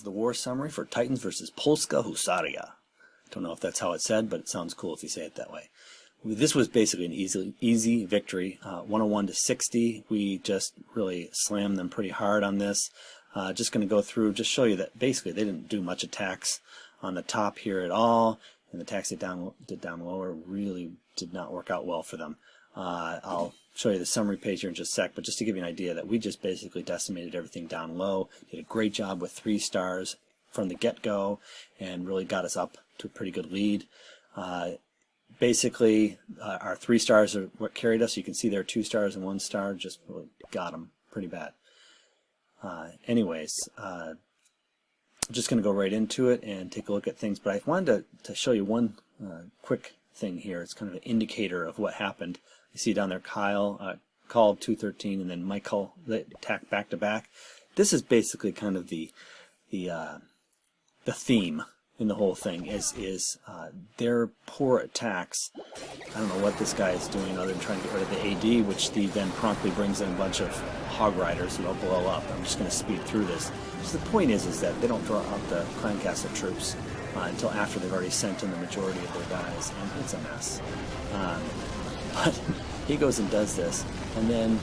is the war summary for Titans versus Polska Husaria. Don't know if that's how it's said, but it sounds cool if you say it that way. This was basically an easy victory, 101 to 60. We just really slammed them pretty hard on this. Just going to go through, just show you that basically they didn't do much attacks on the top here at all, and the attacks they did down lower really did not work out well for them. I'll show you the summary page here in just a sec, but just to give you an idea that we just basically decimated everything down low, did a great job with 3 stars from the get-go, and really got us up to a pretty good lead. Basically, our 3 stars are what carried us. You can see there 2 stars and 1 star, just really got them pretty bad. Anyways, I'm just going to go right into it and take a look at things, but I wanted to show you one quick thing here. It's kind of an indicator of what happened. You see down there Kyle called 213, and then Michael attacked back to back. This is basically kind of the theme in the whole thing is their poor attacks. I don't know what this guy is doing other than trying to get rid of the AD, which Steve then promptly brings in a bunch of hog riders who will blow up. I'm just going to speed through this. So the point is that they don't draw out the clan castle troops until after they've already sent in the majority of their guys, and it's a mess. But he goes and does this, and then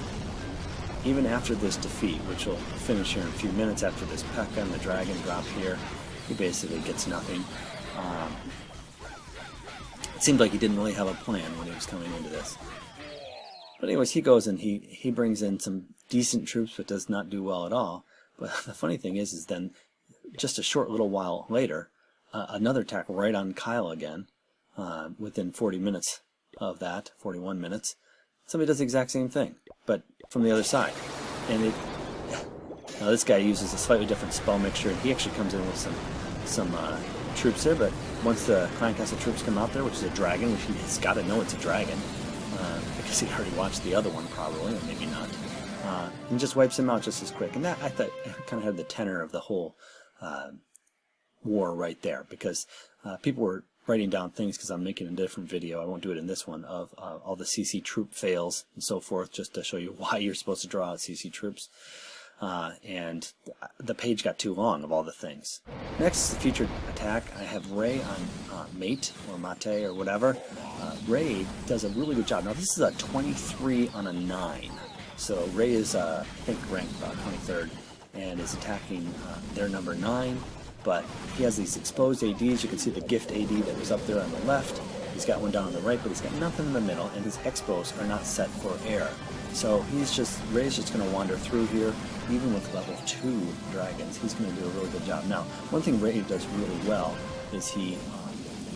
even after this defeat, which will finish here in a few minutes after this P.E.K.K.A. and the dragon drop here, he basically gets nothing. It seemed like he didn't really have a plan when he was coming into this. But anyways, he goes and he brings in some decent troops, but does not do well at all. But the funny thing is then just a short little while later, another attack right on Kyle again, within 40 minutes of that, 41 minutes. Somebody does the exact same thing, but from the other side. And now this guy uses a slightly different spell mixture, and he actually comes in with some troops there, but once the clan castle troops come out there, which is a dragon, which he's got to know it's a dragon, because he already watched the other one probably, or maybe not, and just wipes him out just as quick. And that, I thought, kind of had the tenor of the whole war right there, because people were writing down things, because I'm making a different video, I won't do it in this one, of all the CC troop fails and so forth, just to show you why you're supposed to draw out CC troops. And the page got too long of all the things. Next is the featured attack. I have Ray on Mate, or Mate, or whatever. Ray does a really good job. Now this is a 23 on a 9. So Ray is, I think, ranked about 23rd, and is attacking their number 9. But he has these exposed ADs. You can see the gift AD that was up there on the left. He's got one down on the right, but he's got nothing in the middle, and his expos are not set for air. So Ray's just going to wander through here. Even with level 2 dragons, he's going to do a really good job. Now, one thing Ray does really well is he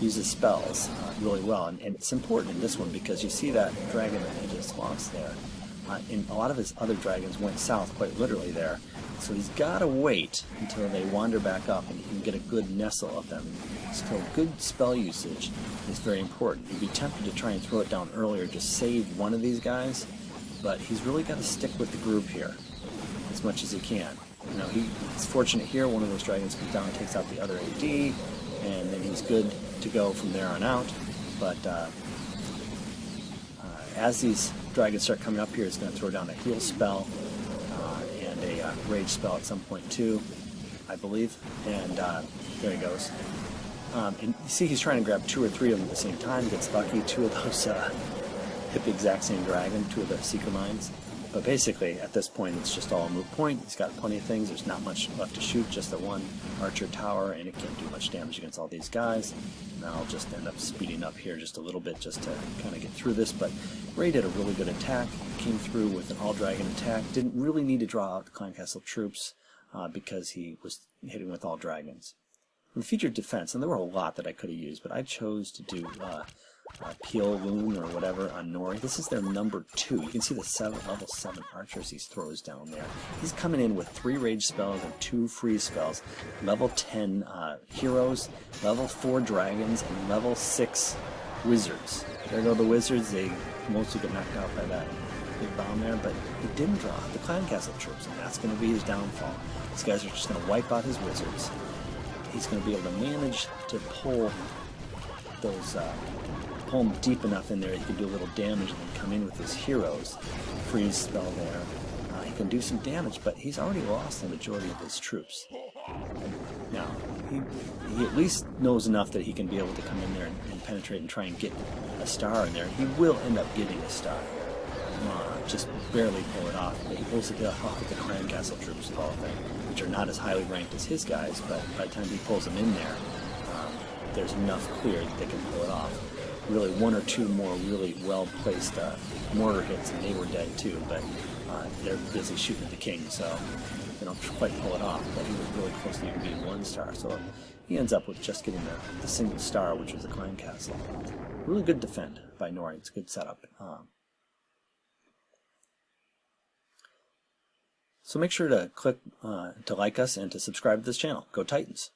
uses spells really well, and it's important in this one because you see that dragon that he just lost there. And a lot of his other dragons went south, quite literally there. So he's got to wait until they wander back up and he can get a good nestle of them. So good spell usage is very important. You'd be tempted to try and throw it down earlier, just save one of these guys, but he's really got to stick with the group here as much as he can. You know, he's fortunate here, one of those dragons comes down and takes out the other AD, and then he's good to go from there on out. But as these dragons start coming up here, it's going to throw down a heal spell and a rage spell at some point too, I believe. And there he goes. And you see he's trying to grab 2 or 3 of them at the same time, gets lucky. 2 of those hit the exact same dragon, 2 of the seeker mines. But basically, at this point, it's just all a moot point. He's got plenty of things. There's not much left to shoot, just the one archer tower, and it can't do much damage against all these guys. And I'll just end up speeding up here just a little bit just to kind of get through this. But Ray did a really good attack. Came through with an all-dragon attack. Didn't really need to draw out the clan castle troops because he was hitting with all dragons. And featured defense, and there were a lot that I could have used, but I chose to do Peel Loon or whatever on Nori. This is their number 2. You can see the level 7 archers he throws down there. He's coming in with 3 rage spells and 2 freeze spells, level 10 heroes, level 4 dragons, and level 6 wizards. There go the wizards. They mostly get knocked out by that big bomb there, but he didn't draw the clan castle troops, and that's going to be his downfall. These guys are just going to wipe out his wizards. He's going to be able to manage to pull those pull him deep enough in there he can do a little damage and then come in with his heroes. Freeze spell there. He can do some damage, but he's already lost the majority of his troops. Now, he at least knows enough that he can be able to come in there and penetrate and try and get a star in there. He will end up getting a star here. Just barely pull it off. But he pulls it off with the Clan Castle troops of all things, which are not as highly ranked as his guys, but by the time he pulls them in there, there's enough clear that they can pull it off. Really, one or two more really well-placed mortar hits, and they were dead too, but they're busy shooting at the king, so they don't quite pull it off. But he was really close to even being one star, so he ends up with just getting the single star, which was the Clan Castle. Really good defend by Nori. It's a good setup. So make sure to click to like us and to subscribe to this channel. Go Titans!